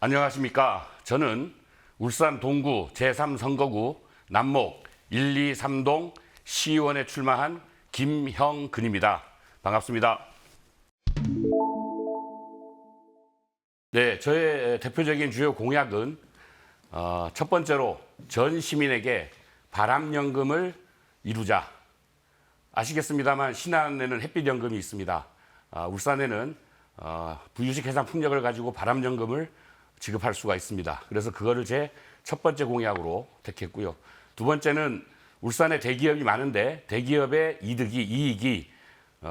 안녕하십니까. 저는 울산 동구 제3선거구 남목 1, 2, 3동 시의원에 출마한 김형근입니다. 반갑습니다. 네, 저의 대표적인 주요 공약은 첫 번째로 전 시민에게 바람연금을 이루자. 아시겠습니다만 신안에는 햇빛연금이 있습니다. 울산에는 부유식 해상 풍력을 가지고 바람연금을 지급할 수가 있습니다. 그래서 그거를 제 첫 번째 공약으로 택했고요. 두 번째는 울산에 대기업이 많은데 대기업의 이익이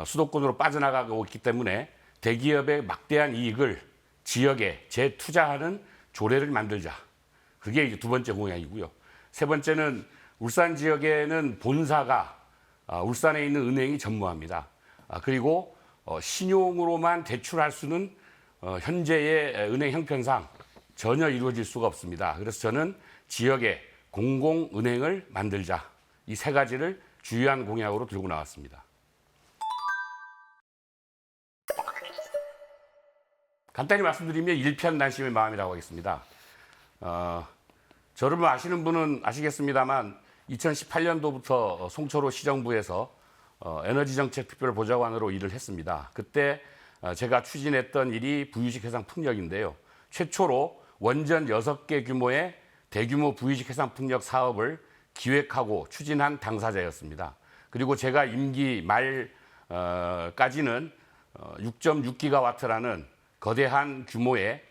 수도권으로 빠져나가고 있기 때문에 대기업의 막대한 이익을 지역에 재투자하는 조례를 만들자. 그게 이제 두 번째 공약이고요. 세 번째는 울산 지역에는 본사가 울산에 있는 은행이 전무합니다. 그리고 신용으로만 대출할 수는 현재의 은행 형편상 전혀 이루어질 수가 없습니다. 그래서 저는 지역에 공공은행을 만들자. 이 세 가지를 주요한 공약으로 들고 나왔습니다. 간단히 말씀드리면 일편단심의 마음이라고 하겠습니다. 저를 아시는 분은 아시겠습니다만 2018년도부터 송철호 시정부에서 에너지정책특별보좌관으로 일을 했습니다. 그때 제가 추진했던 일이 부유식 해상 풍력인데요. 최초로 원전 6개 규모의 대규모 부유식 해상 풍력 사업을 기획하고 추진한 당사자였습니다. 그리고 제가 임기 말까지는 6.6기가와트라는 거대한 규모의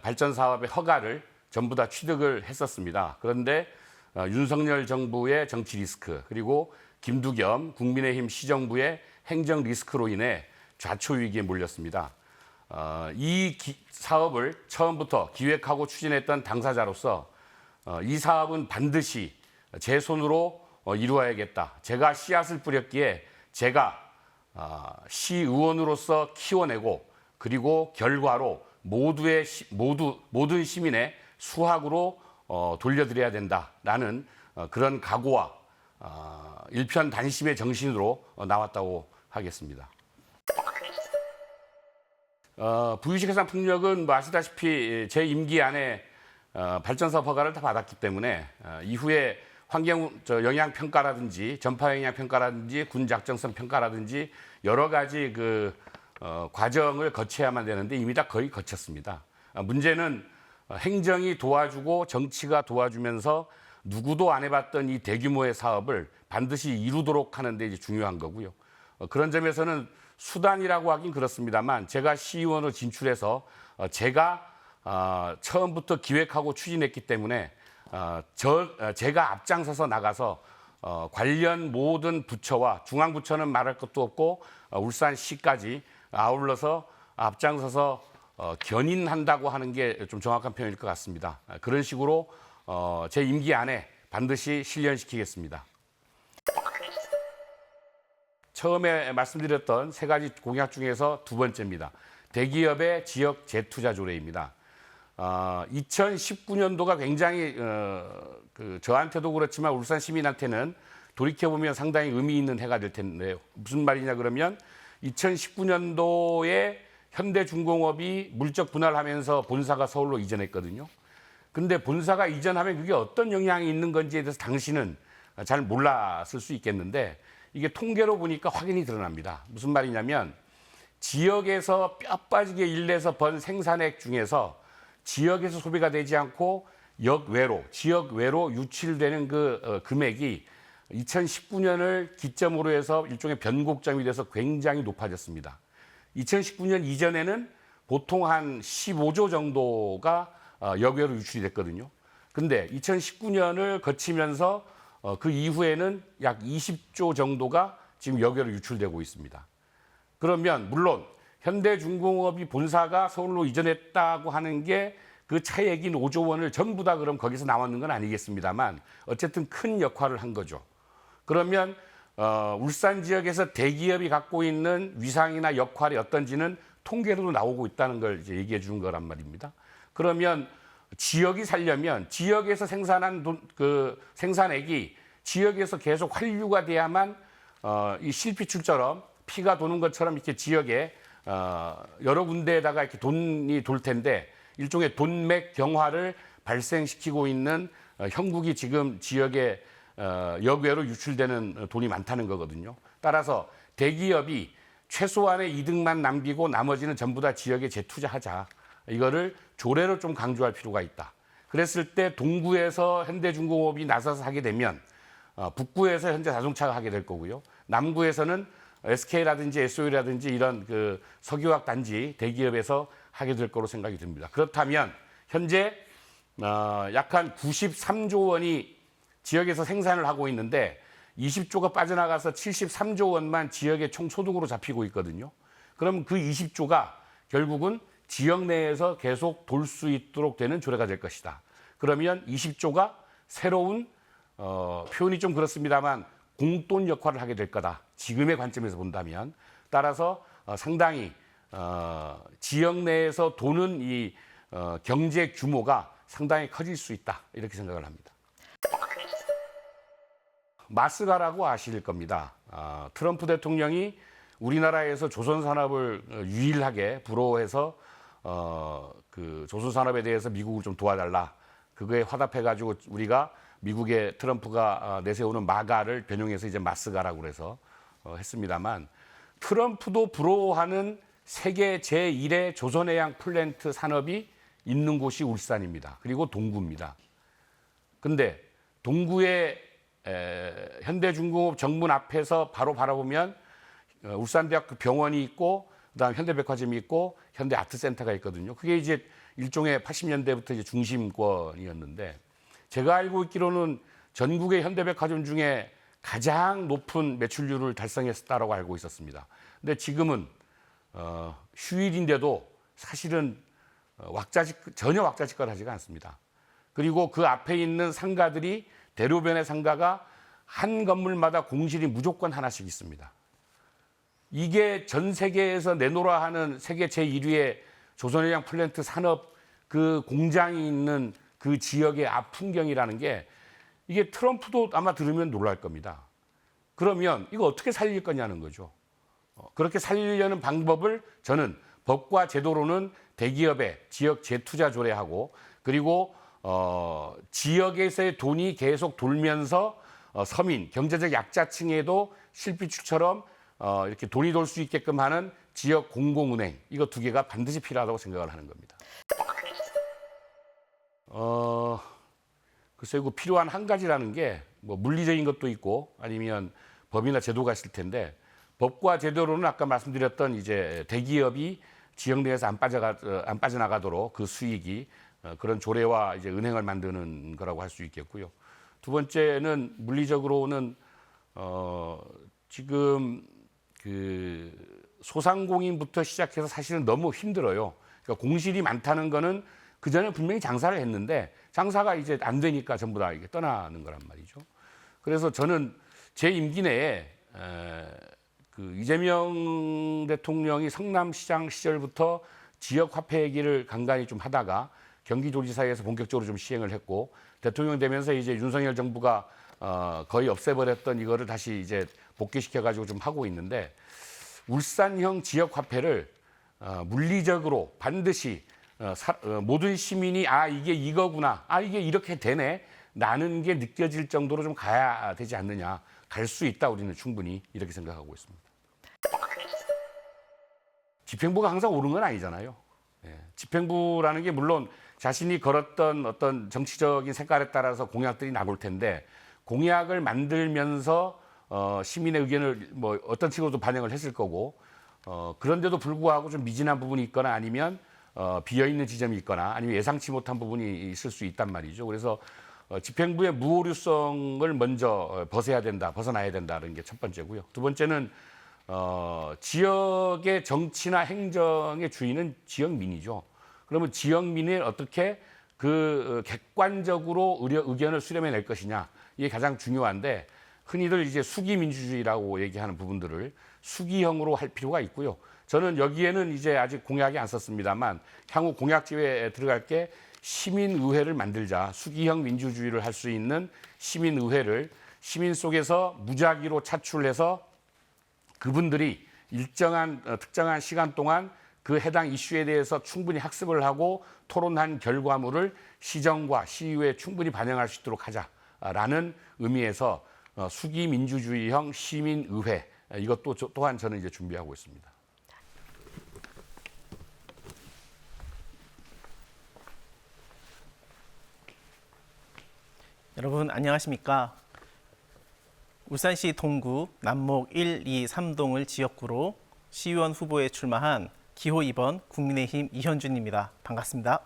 발전 사업의 허가를 전부 다 취득을 했었습니다. 그런데 윤석열 정부의 정치 리스크 그리고 김두겸 국민의힘 시정부의 행정 리스크로 인해 좌초위기에 몰렸습니다. 이 사업을 처음부터 기획하고 추진했던 당사자로서 이 사업은 반드시 제 손으로 이루어야겠다. 제가 씨앗을 뿌렸기에 제가 시의원으로서 키워내고 그리고 결과로 모든 시민의 수확으로 돌려드려야 된다라는 그런 각오와 일편단심의 정신으로 나왔다고 하겠습니다. 부유식 해상 풍력은 뭐 아시다시피 제 임기 안에 발전사업 허가를 다 받았기 때문에 이후에 환경 영향 평가라든지 전파 영향 평가라든지 군 작정성 평가라든지 여러 가지 과정을 거쳐야만 되는데 이미 다 거의 거쳤습니다. 문제는 행정이 도와주고 정치가 도와주면서 누구도 안 해봤던 이 대규모의 사업을 반드시 이루도록 하는 데 이제 중요한 거고요. 그런 점에서는 수단이라고 하긴 그렇습니다만 제가 시의원으로 진출해서 제가 처음부터 기획하고 추진했기 때문에 제가 앞장서서 나가서 관련 모든 부처와 중앙부처는 말할 것도 없고 울산시까지 아울러서 앞장서서 견인한다고 하는 게 좀 정확한 표현일 것 같습니다. 그런 식으로 제 임기 안에 반드시 실현시키겠습니다. 처음에 말씀드렸던 세 가지 공약 중에서 두 번째입니다. 대기업의 지역 재투자 조례입니다. 2019년도가 굉장히 저한테도 그렇지만 울산 시민한테는 돌이켜보면 상당히 의미 있는 해가 될 텐데요. 무슨 말이냐 그러면 2019년도에 현대중공업이 물적 분할하면서 본사가 서울로 이전했거든요. 근데 본사가 이전하면 그게 어떤 영향이 있는 건지에 대해서 당신은 잘 몰랐을 수 있겠는데 이게 통계로 보니까 확인이 드러납니다. 무슨 말이냐면 지역에서 뼈 빠지게 일내서 번 생산액 중에서 지역에서 소비가 되지 않고 지역 외로 유출되는 금액이 2019년을 기점으로 해서 일종의 변곡점이 돼서 굉장히 높아졌습니다. 2019년 이전에는 보통 한 15조 정도가 역외로 유출이 됐거든요. 근데 2019년을 거치면서 그 이후에는 약 20조 정도가 지금 역외로 유출되고 있습니다. 그러면 물론 현대중공업이 본사가 서울로 이전했다고 하는 게 그 차액인 5조 원을 전부 다 그럼 거기서 나왔는 건 아니겠습니다만 어쨌든 큰 역할을 한 거죠. 그러면 울산 지역에서 대기업이 갖고 있는 위상이나 역할이 어떤지는 통계로도 나오고 있다는 걸 이제 얘기해 주는 거란 말입니다. 그러면 지역이 살려면 지역에서 생산한 그 생산액이 지역에서 계속 환류가 돼야만 이 실피출처럼 피가 도는 것처럼 이렇게 지역에 여러 군데에다가 이렇게 돈이 돌 텐데 일종의 돈맥 경화를 발생시키고 있는 형국이 지금 지역에 역외로 유출되는 돈이 많다는 거거든요. 따라서 대기업이 최소한의 이득만 남기고 나머지는 전부 다 지역에 재투자하자. 이거를 조례로 좀 강조할 필요가 있다. 그랬을 때 동구에서 현대중공업이 나서서 하게 되면 북구에서 현대자동차가 하게 될 거고요. 남구에서는 SK라든지 SOE라든지 이런 그 석유화학 단지 대기업에서 하게 될 거로 생각이 듭니다. 그렇다면 현재 약 한 93조 원이 지역에서 생산을 하고 있는데 20조가 빠져나가서 73조 원만 지역의 총 소득으로 잡히고 있거든요. 그럼 그 20조가 결국은 지역 내에서 계속 돌 수 있도록 되는 조례가 될 것이다. 그러면 20조가 새로운 표현이 좀 그렇습니다만 공돈 역할을 하게 될 거다. 지금의 관점에서 본다면. 따라서 상당히 지역 내에서 도는 이 경제 규모가 상당히 커질 수 있다. 이렇게 생각을 합니다. 마스가라고 아실 겁니다. 트럼프 대통령이 우리나라에서 조선산업을 유일하게 부러워해서 그 조선산업에 대해서 미국을 좀 도와달라. 그거에 화답해가지고 우리가 미국의 트럼프가 내세우는 마가를 변형해서 이제 마스가라고 그래서 했습니다만 트럼프도 부러워하는 세계 제1의 조선해양 플랜트 산업이 있는 곳이 울산입니다. 그리고 동구입니다. 근데 동구의 현대중공업 정문 앞에서 바로 바라보면 울산대학교 병원이 있고 그다음 현대백화점이 있고 현대아트센터가 있거든요. 그게 이제 일종의 80년대부터 이제 중심권이었는데 제가 알고 있기로는 전국의 현대백화점 중에 가장 높은 매출률을 달성했다라고 알고 있었습니다. 근데 지금은 휴일인데도 사실은 전혀 왁자지껄하지가 않습니다. 그리고 그 앞에 있는 상가들이 대로변의 상가가 한 건물마다 공실이 무조건 하나씩 있습니다. 이게 전 세계에서 내놓으라 하는 세계 제1위의 조선해양 플랜트 산업 그 공장이 있는 그 지역의 앞 풍경이라는 게 이게 트럼프도 아마 들으면 놀랄 겁니다. 그러면 이거 어떻게 살릴 거냐는 거죠. 그렇게 살리려는 방법을 저는 법과 제도로는 대기업의 지역 재투자 조례하고 그리고 지역에서의 돈이 계속 돌면서 서민, 경제적 약자층에도 실비출처럼 이렇게 돈이 돌 수 있게끔 하는 지역 공공은행 이거 두 개가 반드시 필요하다고 생각을 하는 겁니다. 글쎄요, 그 필요한 한 가지라는 게 뭐 물리적인 것도 있고 아니면 법이나 제도가 있을 텐데 법과 제도로는 아까 말씀드렸던 이제 대기업이 지역 내에서 안 빠져나가도록 그 수익이 그런 조례와 이제 은행을 만드는 거라고 할 수 있겠고요. 두 번째는 물리적으로는 지금 그 소상공인부터 시작해서 사실은 너무 힘들어요. 그러니까 공실이 많다는 거는 그 전에 분명히 장사를 했는데 장사가 이제 안 되니까 전부 다 이게 떠나는 거란 말이죠. 그래서 저는 제 임기 내에 그 이재명 대통령이 성남시장 시절부터 지역 화폐 얘기를 간간히 좀 하다가 경기도지사에서 본격적으로 좀 시행을 했고 대통령 되면서 이제 윤석열 정부가 거의 없애버렸던 이거를 다시 이제 복귀시켜가지고 좀 하고 있는데 울산형 지역 화폐를 물리적으로 반드시 모든 시민이 이게 이거구나, 이게 이렇게 되네 라는 게 느껴질 정도로 좀 가야 되지 않느냐. 갈 수 있다 우리는 충분히 이렇게 생각하고 있습니다. 집행부가 항상 옳은 건 아니잖아요. 집행부라는 게 물론 자신이 걸었던 어떤 정치적인 색깔에 따라서 공약들이 나올 텐데 공약을 만들면서 시민의 의견을 뭐 어떤 식으로도 반영을 했을 거고 그런데도 불구하고 좀 미진한 부분이 있거나 아니면 비어있는 지점이 있거나 아니면 예상치 못한 부분이 있을 수 있단 말이죠. 그래서 집행부의 무오류성을 먼저 벗어나야 된다는 게 첫 번째고요. 두 번째는 지역의 정치나 행정의 주인은 지역민이죠. 그러면 지역민을 어떻게 그 객관적으로 의견을 수렴해낼 것이냐 이게 가장 중요한데 흔히들 이제 수기민주주의라고 얘기하는 부분들을 수기형으로 할 필요가 있고요. 저는 여기에는 이제 아직 공약이 안 썼습니다만 향후 공약집에 들어갈 게 시민의회를 만들자. 수기형 민주주의를 할 수 있는 시민의회를 시민 속에서 무작위로 차출해서 그분들이 일정한 특정한 시간 동안 그 해당 이슈에 대해서 충분히 학습을 하고 토론한 결과물을 시정과 시의회에 충분히 반영할 수 있도록 하자라는 의미에서 수기 민주주의형 시민의회 이것도 또한 저는 이제 준비하고 있습니다. 여러분 안녕하십니까? 울산시 동구 남목 1, 2, 3동을 지역구로 시의원 후보에 출마한 기호 2번 국민의힘 이현준입니다. 반갑습니다.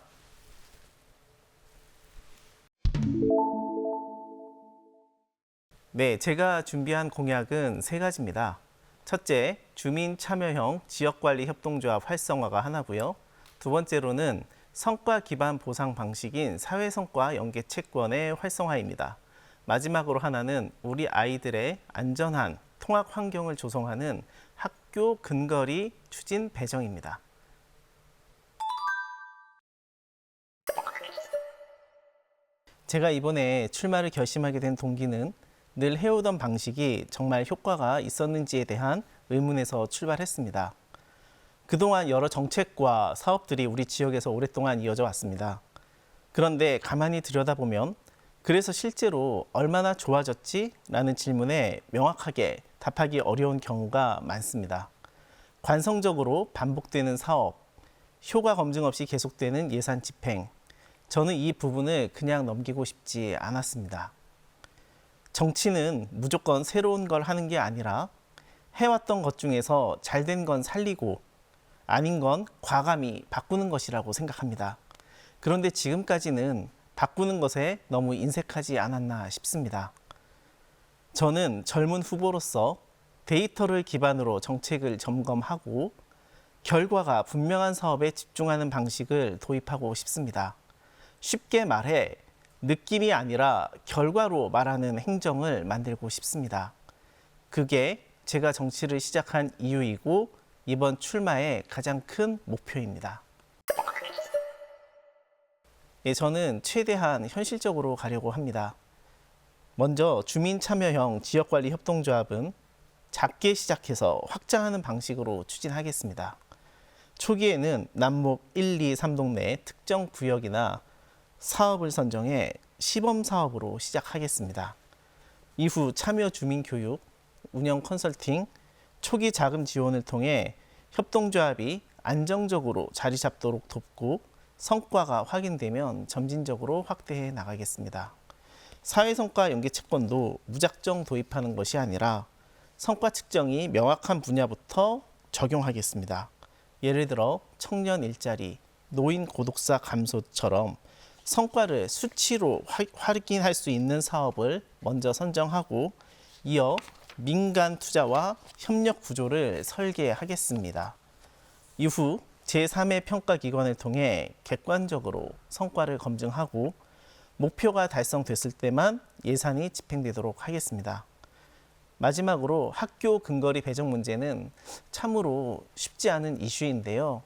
네, 제가 준비한 공약은 3가지입니다. 첫째, 주민 참여형 지역관리 협동조합 활성화가 하나고요. 두 번째로는 성과 기반 보상 방식인 사회성과 연계 채권의 활성화입니다. 마지막으로 하나는 우리 아이들의 안전한 통학 환경을 조성하는 학교 근거리 추진 배정입니다. 제가 이번에 출마를 결심하게 된 동기는 늘 해오던 방식이 정말 효과가 있었는지에 대한 의문에서 출발했습니다. 그동안 여러 정책과 사업들이 우리 지역에서 오랫동안 이어져 왔습니다. 그런데 가만히 들여다보면 그래서 실제로 얼마나 좋아졌지? 라는 질문에 명확하게 답하기 어려운 경우가 많습니다. 관성적으로 반복되는 사업, 효과 검증 없이 계속되는 예산 집행, 저는 이 부분을 그냥 넘기고 싶지 않았습니다. 정치는 무조건 새로운 걸 하는 게 아니라 해왔던 것 중에서 잘된 건 살리고 아닌 건 과감히 바꾸는 것이라고 생각합니다. 그런데 지금까지는 바꾸는 것에 너무 인색하지 않았나 싶습니다. 저는 젊은 후보로서 데이터를 기반으로 정책을 점검하고 결과가 분명한 사업에 집중하는 방식을 도입하고 싶습니다. 쉽게 말해 느낌이 아니라 결과로 말하는 행정을 만들고 싶습니다. 그게 제가 정치를 시작한 이유이고 이번 출마의 가장 큰 목표입니다. 예, 저는 최대한 현실적으로 가려고 합니다. 먼저 주민참여형 지역관리 협동조합은 작게 시작해서 확장하는 방식으로 추진하겠습니다. 초기에는 남목 1, 2, 3동 내 특정 구역이나 사업을 선정해 시범 사업으로 시작하겠습니다. 이후 참여 주민 교육, 운영 컨설팅, 초기 자금 지원을 통해 협동조합이 안정적으로 자리 잡도록 돕고 성과가 확인되면 점진적으로 확대해 나가겠습니다. 사회성과 연계 채권도 무작정 도입하는 것이 아니라 성과 측정이 명확한 분야부터 적용하겠습니다. 예를 들어 청년 일자리, 노인 고독사 감소처럼 성과를 수치로 확인할 수 있는 사업을 먼저 선정하고 이어 민간 투자와 협력 구조를 설계하겠습니다. 이후 제3의 평가기관을 통해 객관적으로 성과를 검증하고 목표가 달성됐을 때만 예산이 집행되도록 하겠습니다. 마지막으로 학교 근거리 배정 문제는 참으로 쉽지 않은 이슈인데요.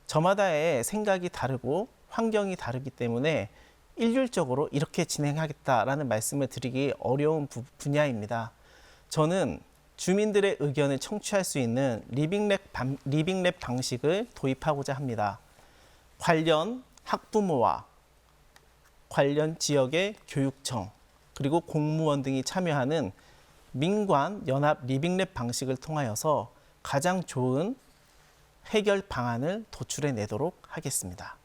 저마다의 생각이 다르고 환경이 다르기 때문에 일률적으로 이렇게 진행하겠다라는 말씀을 드리기 어려운 분야입니다. 저는 주민들의 의견을 청취할 수 있는 리빙랩 방식을 도입하고자 합니다. 관련 학부모와 관련 지역의 교육청 그리고 공무원 등이 참여하는 민관 연합 리빙랩 방식을 통하여서 가장 좋은 해결 방안을 도출해 내도록 하겠습니다.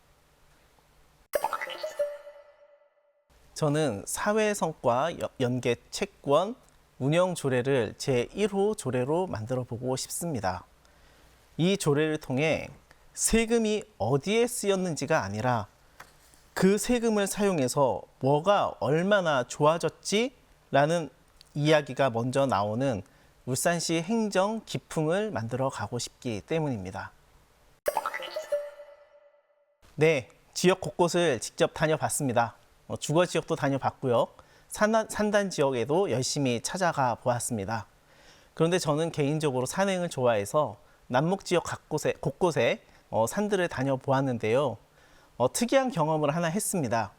저는 사회성과 연계 채권 운영 조례를 제1호 조례로 만들어 보고 싶습니다. 이 조례를 통해 세금이 어디에 쓰였는지가 아니라 그 세금을 사용해서 뭐가 얼마나 좋아졌지라는 이야기가 먼저 나오는 울산시 행정 기풍을 만들어 가고 싶기 때문입니다. 네, 지역 곳곳을 직접 다녀봤습니다. 주거 지역도 다녀봤고요. 산단 지역에도 열심히 찾아가 보았습니다. 그런데 저는 개인적으로 산행을 좋아해서 남목 지역 곳곳에 산들을 다녀보았는데요. 특이한 경험을 하나 했습니다.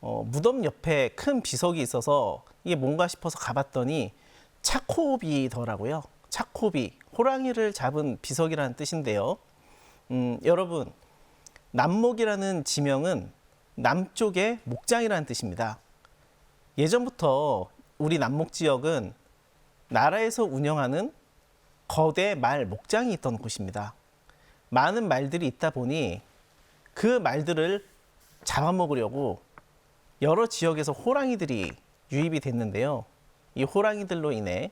무덤 옆에 큰 비석이 있어서 이게 뭔가 싶어서 가봤더니 차코비더라고요. 차코비, 호랑이를 잡은 비석이라는 뜻인데요. 여러분, 남목이라는 지명은 남쪽의 목장이라는 뜻입니다. 예전부터 우리 남목 지역은 나라에서 운영하는 거대 말 목장이 있던 곳입니다. 많은 말들이 있다 보니 그 말들을 잡아먹으려고 여러 지역에서 호랑이들이 유입이 됐는데요. 이 호랑이들로 인해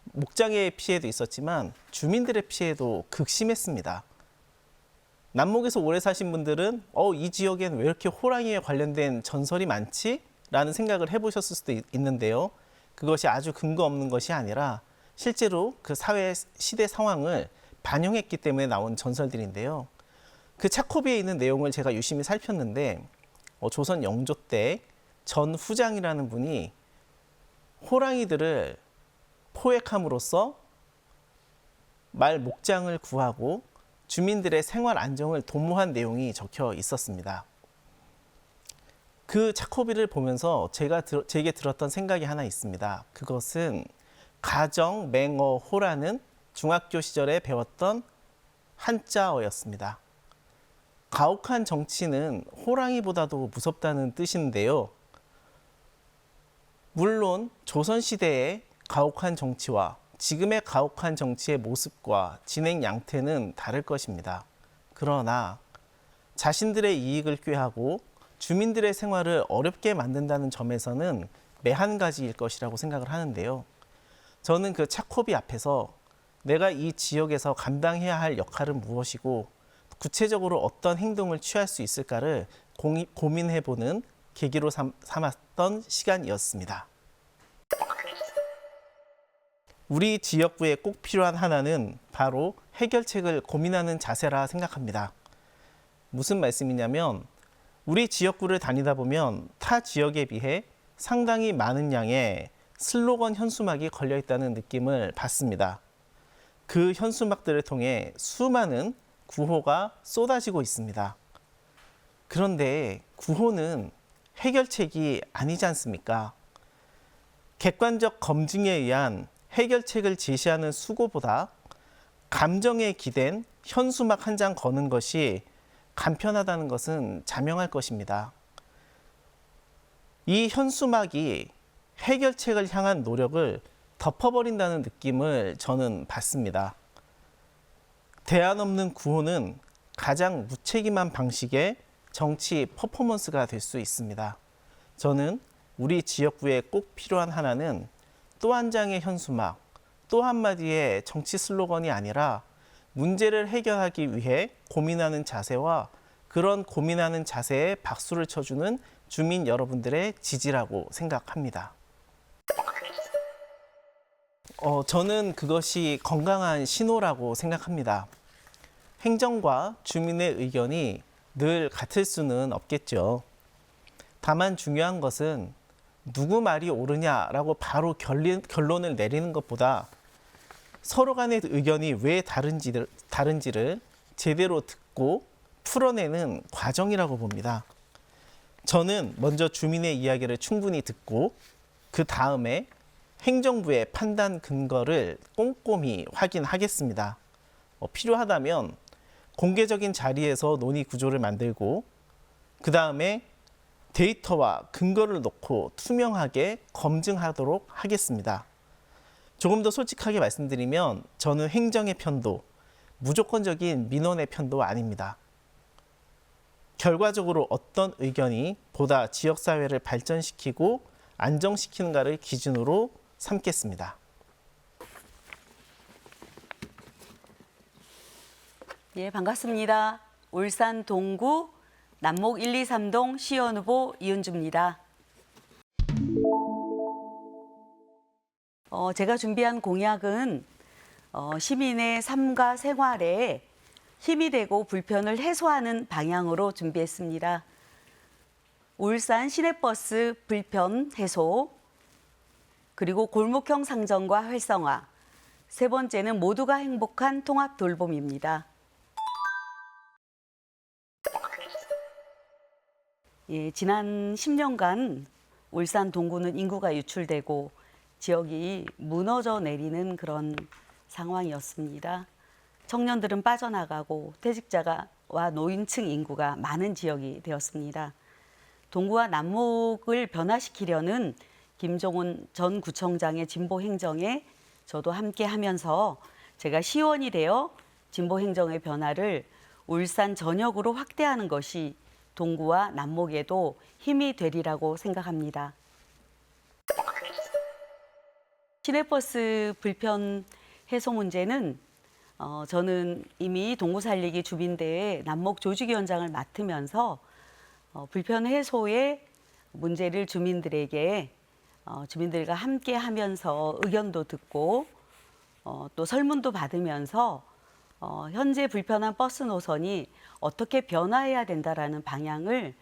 목장의 피해도 있었지만 주민들의 피해도 극심했습니다. 남목에서 오래 사신 분들은 이 지역엔 왜 이렇게 호랑이에 관련된 전설이 많지? 라는 생각을 해보셨을 수도 있는데요. 그것이 아주 근거 없는 것이 아니라 실제로 그 사회 시대 상황을 반영했기 때문에 나온 전설들인데요. 그 차코비에 있는 내용을 제가 유심히 살폈는데 조선 영조 때 전후장이라는 분이 호랑이들을 포획함으로써 말 목장을 구하고 주민들의 생활 안정을 도모한 내용이 적혀 있었습니다. 그 차코비를 보면서 제게 들었던 생각이 하나 있습니다. 그것은 가정맹어호라는 중학교 시절에 배웠던 한자어였습니다. 가혹한 정치는 호랑이보다도 무섭다는 뜻인데요. 물론 조선시대의 가혹한 정치와 지금의 가혹한 정치의 모습과 진행 양태는 다를 것입니다. 그러나 자신들의 이익을 꾀하고 주민들의 생활을 어렵게 만든다는 점에서는 매한가지일 것이라고 생각을 하는데요. 저는 그 차코비 앞에서 내가 이 지역에서 감당해야 할 역할은 무엇이고 구체적으로 어떤 행동을 취할 수 있을까를 고민해보는 계기로 삼았던 시간이었습니다. 우리 지역구에 꼭 필요한 하나는 바로 해결책을 고민하는 자세라 생각합니다. 무슨 말씀이냐면 우리 지역구를 다니다 보면 타 지역에 비해 상당히 많은 양의 슬로건 현수막이 걸려 있다는 느낌을 받습니다. 그 현수막들을 통해 수많은 구호가 쏟아지고 있습니다. 그런데 구호는 해결책이 아니지 않습니까? 객관적 검증에 의한 해결책을 제시하는 수고보다 감정에 기댄 현수막 한 장 거는 것이 간편하다는 것은 자명할 것입니다. 이 현수막이 해결책을 향한 노력을 덮어버린다는 느낌을 저는 받습니다. 대안 없는 구호는 가장 무책임한 방식의 정치 퍼포먼스가 될 수 있습니다. 저는 우리 지역구에 꼭 필요한 하나는 또 한 장의 현수막, 또 한마디의 정치 슬로건이 아니라 문제를 해결하기 위해 고민하는 자세와 그런 고민하는 자세에 박수를 쳐주는 주민 여러분들의 지지라고 생각합니다. 저는 그것이 건강한 신호라고 생각합니다. 행정과 주민의 의견이 늘 같을 수는 없겠죠. 다만 중요한 것은 누구 말이 옳으냐라고 바로 결론을 내리는 것보다 서로 간의 의견이 왜 다른지를 제대로 듣고 풀어내는 과정이라고 봅니다. 저는 먼저 주민의 이야기를 충분히 듣고 그 다음에 행정부의 판단 근거를 꼼꼼히 확인하겠습니다. 필요하다면 공개적인 자리에서 논의 구조를 만들고 그 다음에 데이터와 근거를 놓고 투명하게 검증하도록 하겠습니다. 조금 더 솔직하게 말씀드리면 저는 행정의 편도, 무조건적인 민원의 편도 아닙니다. 결과적으로 어떤 의견이 보다 지역사회를 발전시키고 안정시키는가를 기준으로 삼겠습니다. 예, 반갑습니다. 울산 동구 남목 123동 시의원 후보 이은주입니다. 제가 준비한 공약은 시민의 삶과 생활에 힘이 되고 불편을 해소하는 방향으로 준비했습니다. 울산 시내버스 불편 해소, 그리고 골목형 상점과 활성화, 세 번째는 모두가 행복한 통합 돌봄입니다. 예, 지난 10년간 울산 동구는 인구가 유출되고 지역이 무너져 내리는 그런 상황이었습니다. 청년들은 빠져나가고 퇴직자와 노인층 인구가 많은 지역이 되었습니다. 동구와 남목을 변화시키려는 김종훈 전 구청장의 진보 행정에 저도 함께 하면서 제가 시원이 되어 진보 행정의 변화를 울산 전역으로 확대하는 것이 동구와 남목에도 힘이 되리라고 생각합니다. 시내버스 불편 해소 문제는 저는 이미 동구 살리기 주민대회 남목 조직위원장을 맡으면서 불편 해소의 문제를 주민들에게 주민들과 함께 하면서 의견도 듣고 또 설문도 받으면서 현재 불편한 버스 노선이 어떻게 변화해야 된다라는 방향을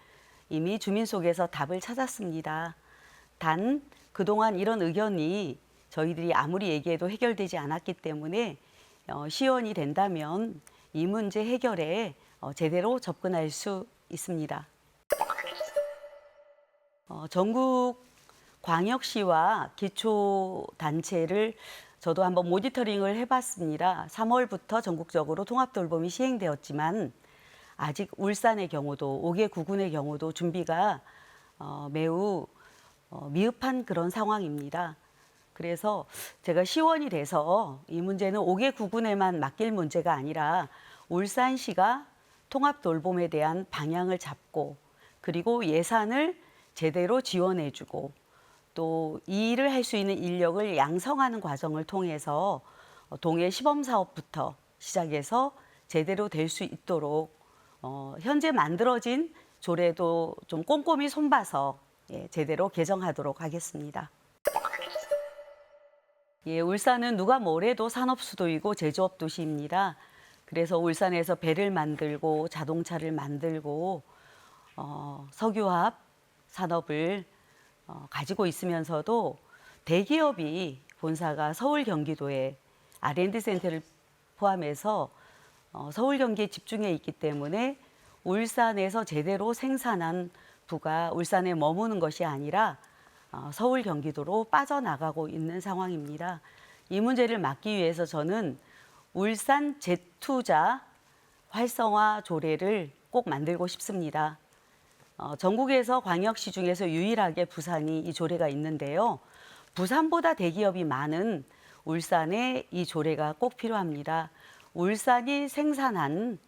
이미 주민 속에서 답을 찾았습니다. 단 그동안 이런 의견이 저희들이 아무리 얘기해도 해결되지 않았기 때문에 시연이 된다면 이 문제 해결에 제대로 접근할 수 있습니다. 전국 광역시와 기초단체를 저도 한번 모니터링을 해봤습니다. 3월부터 전국적으로 통합돌봄이 시행되었지만 아직 울산의 경우도 5개 구군의 경우도 준비가 매우 미흡한 그런 상황입니다. 그래서 제가 시원이 돼서 이 문제는 5개 구군에만 맡길 문제가 아니라 울산시가 통합돌봄에 대한 방향을 잡고 그리고 예산을 제대로 지원해주고 또 이 일을 할 수 있는 인력을 양성하는 과정을 통해서 동해 시범사업부터 시작해서 제대로 될 수 있도록 현재 만들어진 조례도 좀 꼼꼼히 손봐서 제대로 개정하도록 하겠습니다. 울산은 누가 뭐래도 산업 수도이고 제조업 도시입니다. 그래서 울산에서 배를 만들고 자동차를 만들고 석유화학 산업을 가지고 있으면서도 대기업이 본사가 서울 경기도에 R&D 센터를 포함해서 서울 경기에 집중해 있기 때문에 울산에서 제대로 생산한 부가 울산에 머무는 것이 아니라 서울 경기도로 빠져나가고 있는 상황입니다. 이 문제를 막기 위해서 저는 울산 재투자 활성화 조례를 꼭 만들고 싶습니다. 전국에서 광역시 중에서 유일하게 부산이 이 조례가 있는데요. 부산보다 대기업이 많은 울산에 이 조례가 꼭 필요합니다. 울산이 생산한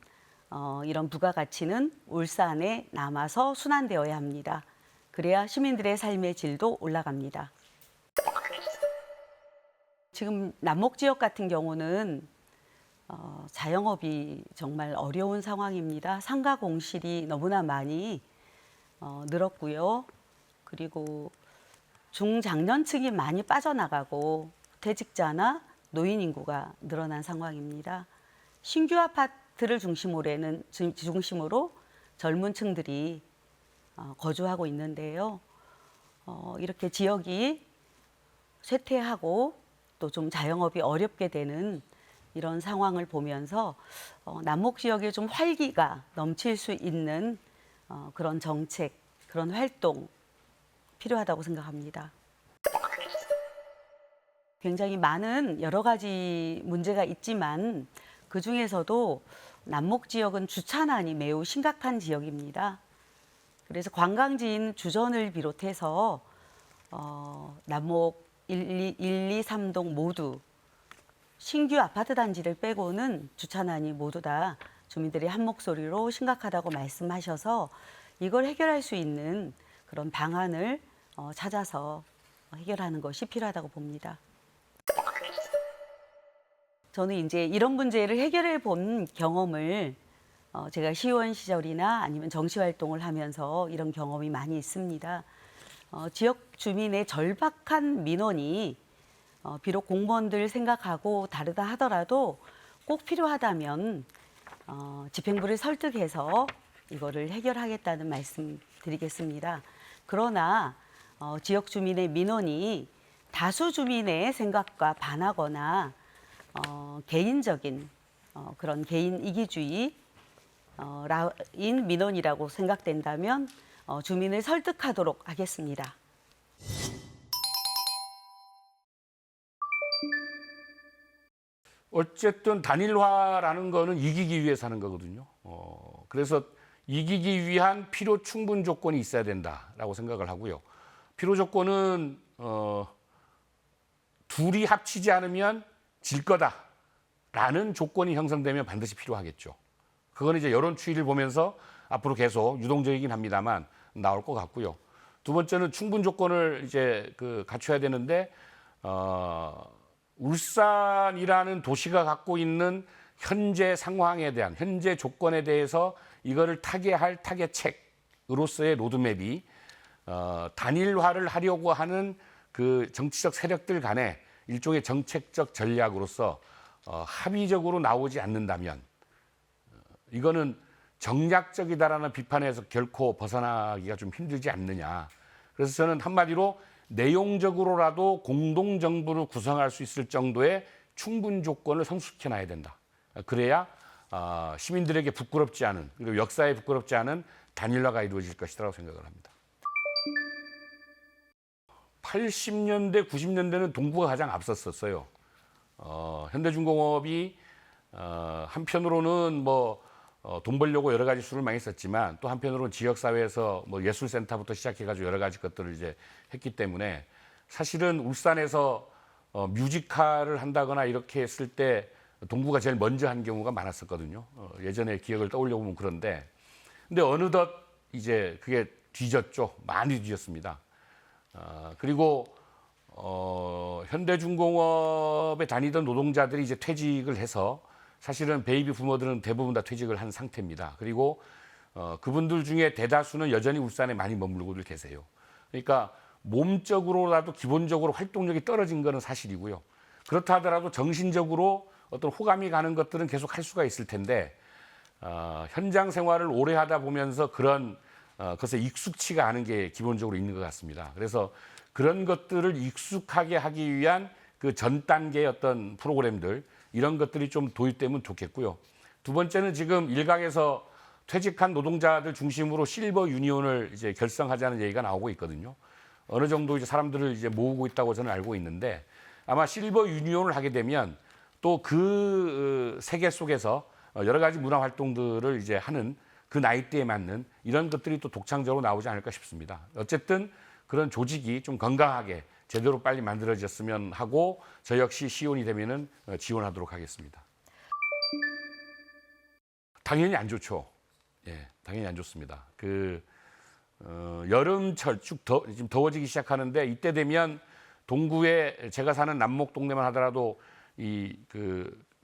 이런 부가가치는 울산에 남아서 순환되어야 합니다. 그래야 시민들의 삶의 질도 올라갑니다. 지금 남목 지역 같은 경우는 자영업이 정말 어려운 상황입니다. 상가 공실이 너무나 많이 늘었고요. 그리고 중장년층이 많이 빠져나가고 퇴직자나 노인 인구가 늘어난 상황입니다. 신규 아파트를 중심으로 젊은 층들이 거주하고 있는데요. 이렇게 지역이 쇠퇴하고 또 좀 자영업이 어렵게 되는 이런 상황을 보면서 남목 지역에 좀 활기가 넘칠 수 있는 그런 정책, 그런 활동 필요하다고 생각합니다. 굉장히 많은 여러 가지 문제가 있지만 그중에서도 남목 지역은 주차난이 매우 심각한 지역입니다. 그래서 관광지인 주전을 비롯해서 남목 1, 2, 3동 모두 신규 아파트 단지를 빼고는 주차난이 모두 다 주민들이 한 목소리로 심각하다고 말씀하셔서 이걸 해결할 수 있는 그런 방안을 찾아서 해결하는 것이 필요하다고 봅니다. 저는 이제 이런 문제를 해결해 본 경험을 제가 시의원 시절이나 아니면 정치활동을 하면서 이런 경험이 많이 있습니다. 지역 주민의 절박한 민원이 비록 공무원들 생각하고 다르다 하더라도 꼭 필요하다면 집행부를 설득해서 이거를 해결하겠다는 말씀 드리겠습니다. 그러나 지역 주민의 민원이 다수 주민의 생각과 반하거나 개인적인 그런 개인 이기주의 라인 민원이라고 생각된다면 주민을 설득하도록 하겠습니다. 어쨌든 단일화라는 거는 이기기 위해서 하는 거거든요. 그래서 이기기 위한 필요 충분 조건이 있어야 된다라고 생각을 하고요. 필요 조건은 둘이 합치지 않으면 질 거다라는 조건이 형성되면 반드시 필요하겠죠. 그건 이제 여론 추이를 보면서 앞으로 계속 유동적이긴 합니다만 나올 것 같고요. 두 번째는 충분 조건을 이제 갖춰야 되는데 울산이라는 도시가 갖고 있는 현재 상황에 대한 현재 조건에 대해서 이거를 타개할 타개책으로서의 로드맵이 단일화를 하려고 하는 그 정치적 세력들 간의 일종의 정책적 전략으로서 합의적으로 나오지 않는다면 이거는 정략적이다라는 비판에서 결코 벗어나기가 좀 힘들지 않느냐. 그래서 저는 한마디로 내용적으로라도 공동정부를 구성할 수 있을 정도의 충분 조건을 성숙해놔야 된다. 그래야 시민들에게 부끄럽지 않은 그리고 역사에 부끄럽지 않은 단일화가 이루어질 것이라고 생각을 합니다. 80년대, 90년대는 동구가 가장 앞섰었어요. 현대중공업이 한편으로는 돈 벌려고 여러 가지 수를 많이 썼지만 또 한편으로는 지역사회에서 예술센터부터 시작해가지고 여러 가지 것들을 이제 했기 때문에 사실은 울산에서 뮤지컬을 한다거나 이렇게 했을 때 동구가 제일 먼저 한 경우가 많았었거든요. 예전에 기억을 떠올려 보면 그런데 근데 어느덧 이제 그게 뒤졌죠. 많이 뒤졌습니다. 그리고 현대중공업에 다니던 노동자들이 이제 퇴직을 해서 사실은 베이비 부모들은 대부분 다 퇴직을 한 상태입니다. 그리고 그분들 중에 대다수는 여전히 울산에 많이 머물고들 계세요. 그러니까 몸적으로라도 기본적으로 활동력이 떨어진 것은 사실이고요. 그렇다 하더라도 정신적으로 어떤 호감이 가는 것들은 계속 할 수가 있을 텐데 현장 생활을 오래 하다 보면서 그런 것에 익숙치가 않은 게 기본적으로 있는 것 같습니다. 그래서 그런 것들을 익숙하게 하기 위한 그 전 단계의 어떤 프로그램들 이런 것들이 좀 도입되면 좋겠고요. 두 번째는 지금 일각에서 퇴직한 노동자들 중심으로 실버 유니온을 이제 결성하자는 얘기가 나오고 있거든요. 어느 정도 이제 사람들을 이제 모으고 있다고 저는 알고 있는데 아마 실버 유니온을 하게 되면 또 그 세계 속에서 여러 가지 문화 활동들을 이제 하는 그 나이대에 맞는 이런 것들이 또 독창적으로 나오지 않을까 싶습니다. 어쨌든 그런 조직이 좀 건강하게 제대로 빨리 만들어졌으면 하고 저 역시 시온이 되면은 지원하도록 하겠습니다. 당연히 안 좋죠. 예, 당연히 안 좋습니다. 여름철 지금 더워지기 시작하는데 이때 되면 동구에 제가 사는 남목 동네만 하더라도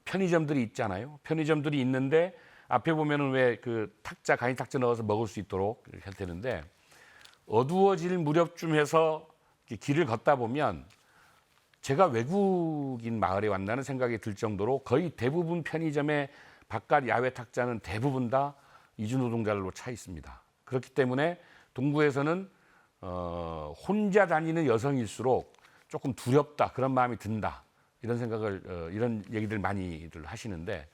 편의점들이 있잖아요. 편의점들이 있는데 앞에 보면은 왜 탁자 간이 탁자 넣어서 먹을 수 있도록 이렇게 할 테는데 어두워질 무렵쯤 해서 길을 걷다 보면 제가 외국인 마을에 왔다는 생각이 들 정도로 거의 대부분 편의점의 바깥 야외 탁자는 대부분 다 이주 노동자들로 차 있습니다. 그렇기 때문에 동구에서는 혼자 다니는 여성일수록 조금 두렵다 그런 마음이 든다 이런 생각을 이런 얘기들 많이들 하시는데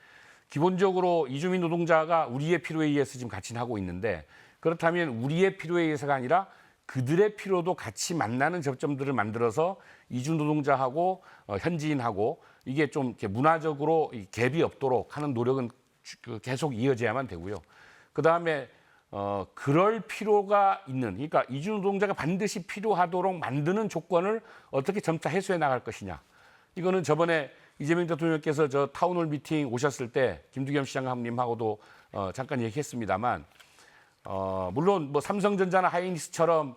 기본적으로 이주민 노동자가 우리의 필요에 의해서 지금 같이 하고 있는데 그렇다면 우리의 필요에 의해서가 아니라 그들의 필요도 같이 만나는 접점들을 만들어서 이주 노동자하고 현지인하고 이게 좀 이렇게 문화적으로 갭이 없도록 하는 노력은 계속 이어져야만 되고요. 그 다음에 그럴 필요가 있는 그러니까 이주 노동자가 반드시 필요하도록 만드는 조건을 어떻게 점차 해소해 나갈 것이냐. 이거는 저번에 이재명 대통령께서 저 타운홀 미팅 오셨을 때 김두겸 시장님하고도 잠깐 얘기했습니다만 물론 삼성전자나 하이닉스처럼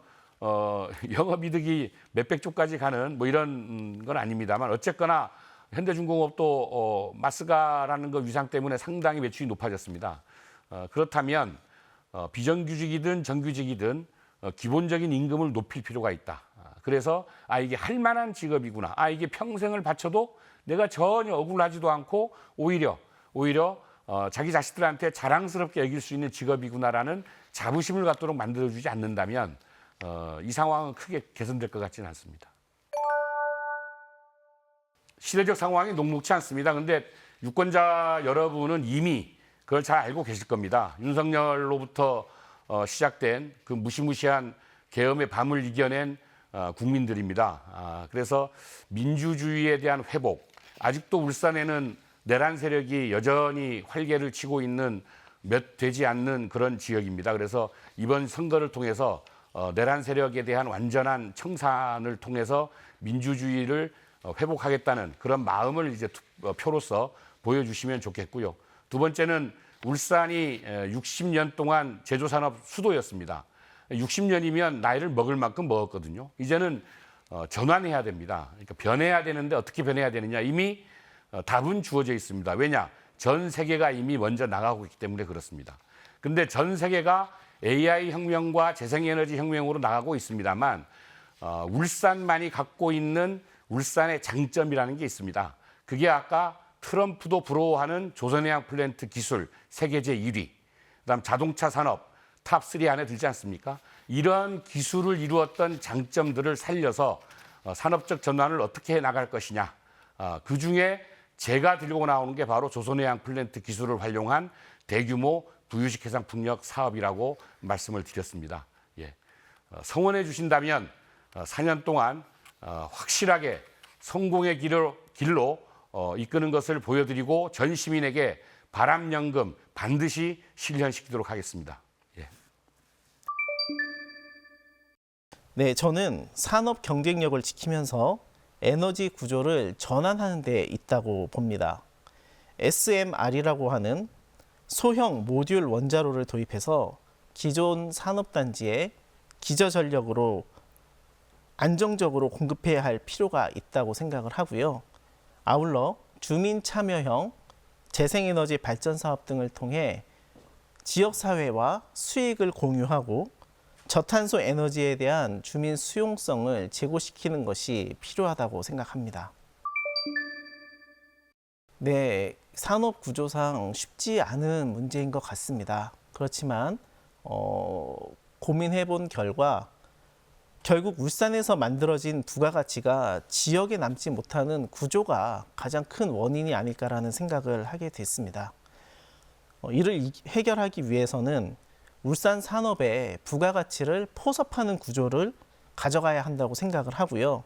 영업이득이 몇백 조까지 가는 이런 건 아닙니다만 어쨌거나 현대중공업도 마스가라는 그 위상 때문에 상당히 매출이 높아졌습니다. 그렇다면 비정규직이든 정규직이든 기본적인 임금을 높일 필요가 있다. 그래서 이게 할 만한 직업이구나. 이게 평생을 바쳐도 내가 전혀 억울하지도 않고 오히려 자기 자식들한테 자랑스럽게 여길 수 있는 직업이구나라는 자부심을 갖도록 만들어주지 않는다면 이 상황은 크게 개선될 것 같지는 않습니다. 시대적 상황이 녹록치 않습니다. 그런데 유권자 여러분은 이미 그걸 잘 알고 계실 겁니다. 윤석열로부터 시작된 그 무시무시한 계엄의 밤을 이겨낸 국민들입니다. 그래서 민주주의에 대한 회복, 아직도 울산에는 내란 세력이 여전히 활개를 치고 있는 몇 되지 않는 그런 지역입니다. 그래서 이번 선거를 통해서 내란 세력에 대한 완전한 청산을 통해서 민주주의를 회복하겠다는 그런 마음을 이제 표로서 보여주시면 좋겠고요. 두 번째는 울산이 60년 동안 제조산업 수도였습니다. 60년이면 나이를 먹을 만큼 먹었거든요. 이제는 전환해야 됩니다. 그러니까 변해야 되는데 어떻게 변해야 되느냐. 이미 답은 주어져 있습니다. 왜냐? 전 세계가 이미 먼저 나가고 있기 때문에 그렇습니다. 근데 전 세계가 AI 혁명과 재생에너지 혁명으로 나가고 있습니다만 울산만이 갖고 있는 울산의 장점이라는 게 있습니다. 그게 아까 트럼프도 부러워하는 조선해양 플랜트 기술 세계제 1위, 그다음 자동차 산업 탑3 안에 들지 않습니까? 이런 기술을 이루었던 장점들을 살려서 산업적 전환을 어떻게 해 나갈 것이냐. 그중에 제가 들고 나오는 게 바로 조선해양 플랜트 기술을 활용한 대규모 부유식 해상 풍력 사업이라고 말씀을 드렸습니다. 예. 성원해 주신다면 4년 동안 확실하게 성공의 길로 이끄는 것을 보여드리고 전 시민에게 바람연금 반드시 실현시키도록 하겠습니다. 예. 네, 저는 산업 경쟁력을 지키면서 에너지 구조를 전환하는 데 있다고 봅니다. SMR이라고 하는 소형 모듈 원자로를 도입해서 기존 산업단지에 기저전력으로 안정적으로 공급해야 할 필요가 있다고 생각을 하고요. 아울러 주민 참여형 재생에너지 발전 사업 등을 통해 지역사회와 수익을 공유하고 저탄소 에너지에 대한 주민 수용성을 제고시키는 것이 필요하다고 생각합니다. 네, 산업 구조상 쉽지 않은 문제인 것 같습니다. 그렇지만 고민해 본 결과 결국 울산에서 만들어진 부가가치가 지역에 남지 못하는 구조가 가장 큰 원인이 아닐까라는 생각을 하게 됐습니다. 이를 해결하기 위해서는 울산 산업의 부가가치를 포섭하는 구조를 가져가야 한다고 생각을 하고요.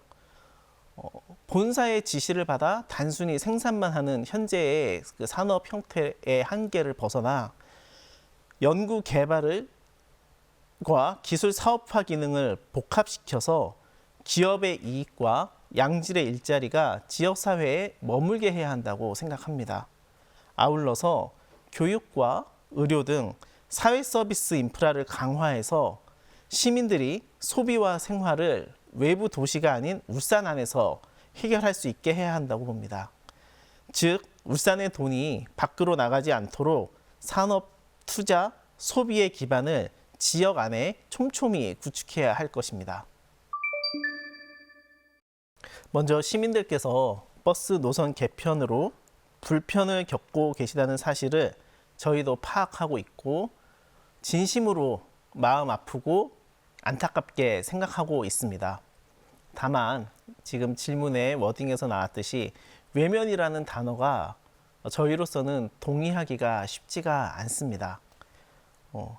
본사의 지시를 받아 단순히 생산만 하는 현재의 그 산업 형태의 한계를 벗어나 연구 개발과 기술 사업화 기능을 복합시켜서 기업의 이익과 양질의 일자리가 지역사회에 머물게 해야 한다고 생각합니다. 아울러서 교육과 의료 등 사회 서비스 인프라를 강화해서 시민들이 소비와 생활을 외부 도시가 아닌 울산 안에서 해결할 수 있게 해야 한다고 봅니다. 즉, 울산의 돈이 밖으로 나가지 않도록 산업, 투자, 소비의 기반을 지역 안에 촘촘히 구축해야 할 것입니다. 먼저 시민들께서 버스 노선 개편으로 불편을 겪고 계시다는 사실을 저희도 파악하고 있고 진심으로 마음 아프고 안타깝게 생각하고 있습니다. 다만 지금 질문의 워딩에서 나왔듯이 외면이라는 단어가 저희로서는 동의하기가 쉽지가 않습니다.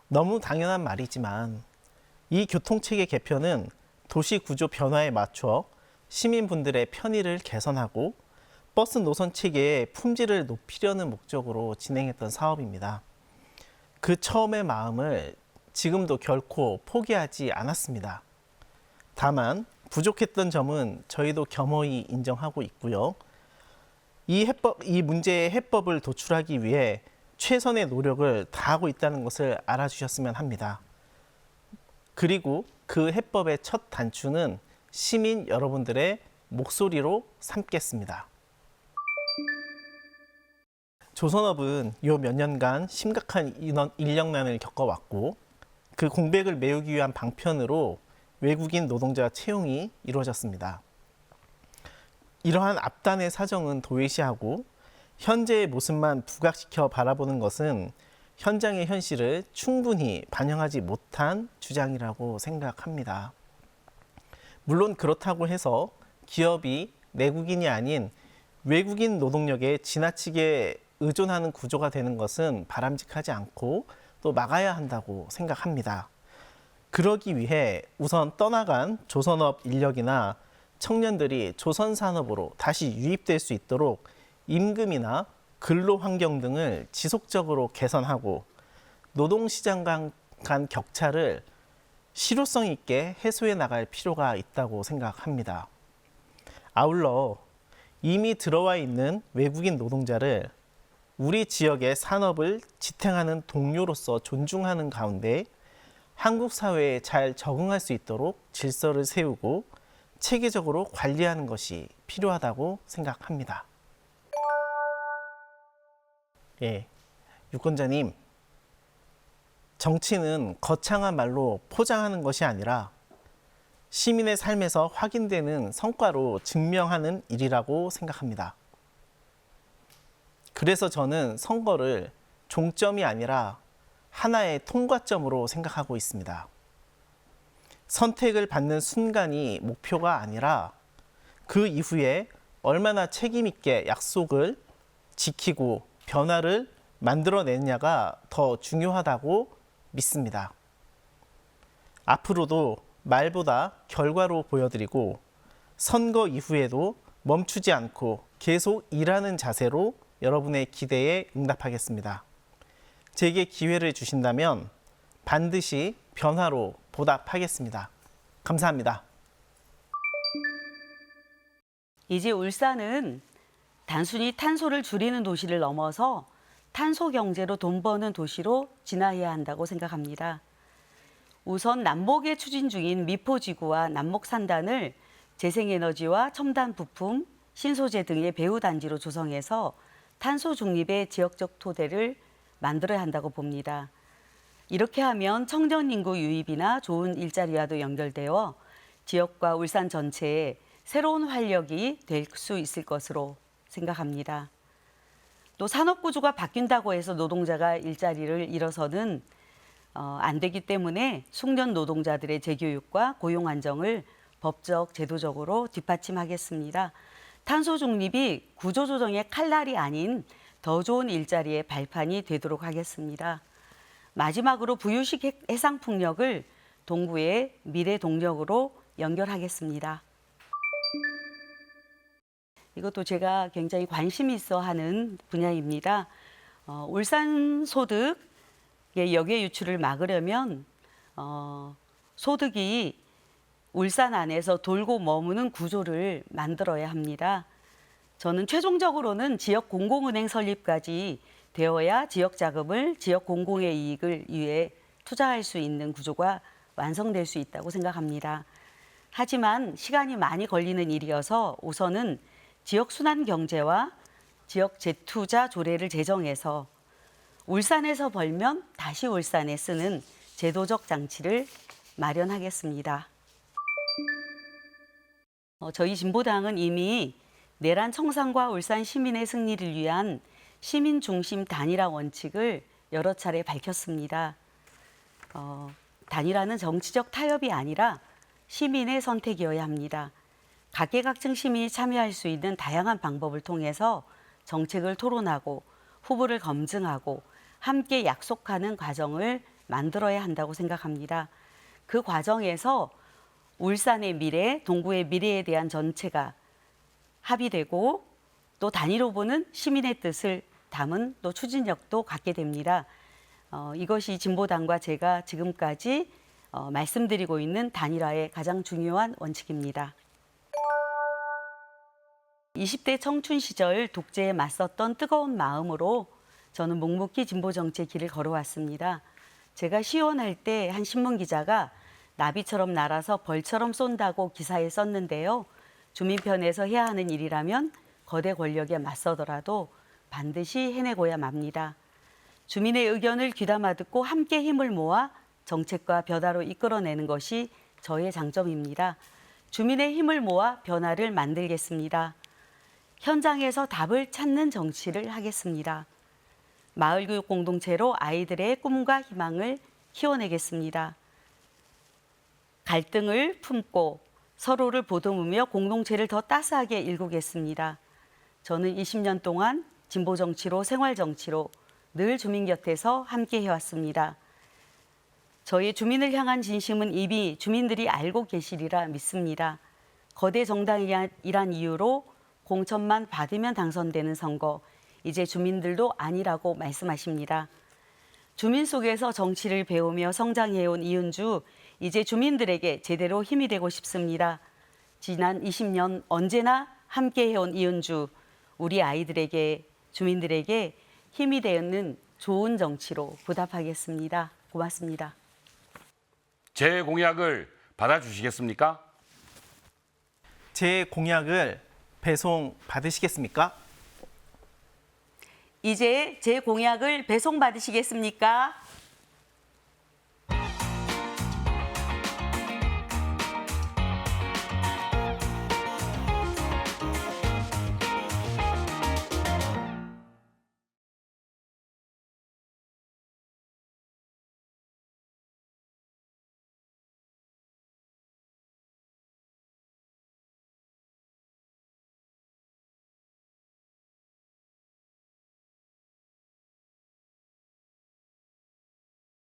너무 당연한 말이지만 이 교통체계 개편은 도시 구조 변화에 맞춰 시민분들의 편의를 개선하고 버스 노선 체계의 품질을 높이려는 목적으로 진행했던 사업입니다. 그 처음의 마음을 지금도 결코 포기하지 않았습니다. 다만 부족했던 점은 저희도 겸허히 인정하고 있고요. 이 문제의 해법을 도출하기 위해 최선의 노력을 다하고 있다는 것을 알아주셨으면 합니다. 그리고 그 해법의 첫 단추는 시민 여러분들의 목소리로 삼겠습니다. 조선업은 요 몇 년간 심각한 인력난을 겪어왔고 그 공백을 메우기 위한 방편으로 외국인 노동자 채용이 이루어졌습니다. 이러한 앞단의 사정은 도외시하고 현재의 모습만 부각시켜 바라보는 것은 현장의 현실을 충분히 반영하지 못한 주장이라고 생각합니다. 물론 그렇다고 해서 기업이 내국인이 아닌 외국인 노동력에 지나치게 의존하는 구조가 되는 것은 바람직하지 않고 또 막아야 한다고 생각합니다. 그러기 위해 우선 떠나간 조선업 인력이나 청년들이 조선 산업으로 다시 유입될 수 있도록 임금이나 근로 환경 등을 지속적으로 개선하고 노동시장 간 격차를 실효성 있게 해소해 나갈 필요가 있다고 생각합니다. 아울러 이미 들어와 있는 외국인 노동자를 우리 지역의 산업을 지탱하는 동료로서 존중하는 가운데 한국 사회에 잘 적응할 수 있도록 질서를 세우고 체계적으로 관리하는 것이 필요하다고 생각합니다. 예, 유권자님, 정치는 거창한 말로 포장하는 것이 아니라 시민의 삶에서 확인되는 성과로 증명하는 일이라고 생각합니다. 그래서 저는 선거를 종점이 아니라 하나의 통과점으로 생각하고 있습니다. 선택을 받는 순간이 목표가 아니라 그 이후에 얼마나 책임 있게 약속을 지키고 변화를 만들어내느냐가 더 중요하다고 믿습니다. 앞으로도 말보다 결과로 보여드리고 선거 이후에도 멈추지 않고 계속 일하는 자세로 여러분의 기대에 응답하겠습니다. 제게 기회를 주신다면 반드시 변화로 보답하겠습니다. 감사합니다. 이제 울산은 단순히 탄소를 줄이는 도시를 넘어서 탄소 경제로 돈 버는 도시로 진화해야 한다고 생각합니다. 우선 남목에 추진 중인 미포지구와 남목산단을 재생에너지와 첨단 부품, 신소재 등의 배후단지로 조성해서 탄소 중립의 지역적 토대를 만들어야 한다고 봅니다. 이렇게 하면 청년 인구 유입이나 좋은 일자리와도 연결되어 지역과 울산 전체에 새로운 활력이 될 수 있을 것으로 생각합니다. 또 산업 구조가 바뀐다고 해서 노동자가 일자리를 잃어서는 안 되기 때문에 숙련 노동자들의 재교육과 고용 안정을 법적, 제도적으로 뒷받침하겠습니다. 탄소 중립이 구조조정의 칼날이 아닌 더 좋은 일자리의 발판이 되도록 하겠습니다. 마지막으로 부유식 해상 풍력을 동구의 미래 동력으로 연결하겠습니다. 이것도 제가 굉장히 관심이 있어 하는 분야입니다. 울산 소득의 역외 유출을 막으려면 소득이 울산 안에서 돌고 머무는 구조를 만들어야 합니다. 저는 최종적으로는 지역 공공은행 설립까지 되어야 지역 자금을 지역 공공의 이익을 위해 투자할 수 있는 구조가 완성될 수 있다고 생각합니다. 하지만 시간이 많이 걸리는 일이어서 우선은 지역 순환 경제와 지역 재투자 조례를 제정해서 울산에서 벌면 다시 울산에 쓰는 제도적 장치를 마련하겠습니다. 저희 진보당은 이미 내란 청산과 울산 시민의 승리를 위한 시민 중심 단일화 원칙을 여러 차례 밝혔습니다. 단일화는 정치적 타협이 아니라 시민의 선택이어야 합니다. 각계각층 시민이 참여할 수 있는 다양한 방법을 통해서 정책을 토론하고 후보를 검증하고 함께 약속하는 과정을 만들어야 한다고 생각합니다. 그 과정에서 울산의 미래, 동구의 미래에 대한 전체가 합의되고 또 단일 후보는 시민의 뜻을 담은 또 추진력도 갖게 됩니다. 이것이 진보당과 제가 지금까지 말씀드리고 있는 단일화의 가장 중요한 원칙입니다. 20대 청춘 시절 독재에 맞섰던 뜨거운 마음으로 저는 묵묵히 진보 정치의 길을 걸어왔습니다. 제가 시원할 때 한 신문 기자가 나비처럼 날아서 벌처럼 쏜다고 기사에 썼는데요. 주민 편에서 해야 하는 일이라면 거대 권력에 맞서더라도 반드시 해내고야 맙니다. 주민의 의견을 귀담아 듣고 함께 힘을 모아 정책과 변화로 이끌어내는 것이 저의 장점입니다. 주민의 힘을 모아 변화를 만들겠습니다. 현장에서 답을 찾는 정치를 하겠습니다. 마을교육 공동체로 아이들의 꿈과 희망을 키워내겠습니다. 갈등을 품고 서로를 보듬으며 공동체를 더 따스하게 일구겠습니다. 저는 20년 동안 진보 정치로 생활 정치로 늘 주민 곁에서 함께 해왔습니다. 저희 주민을 향한 진심은 이미 주민들이 알고 계시리라 믿습니다. 거대 정당이란 이유로 공천만 받으면 당선되는 선거, 이제 주민들도 아니라고 말씀하십니다. 주민 속에서 정치를 배우며 성장해온 이은주, 이제 주민들에게 제대로 힘이 되고 싶습니다. 지난 20년 언제나 함께해온 이은주, 우리 아이들에게, 주민들에게 힘이 되는 좋은 정치로 보답하겠습니다. 고맙습니다. 제 공약을 받아주시겠습니까? 제 공약을 배송 받으시겠습니까? 이제 제 공약을 배송받으시겠습니까?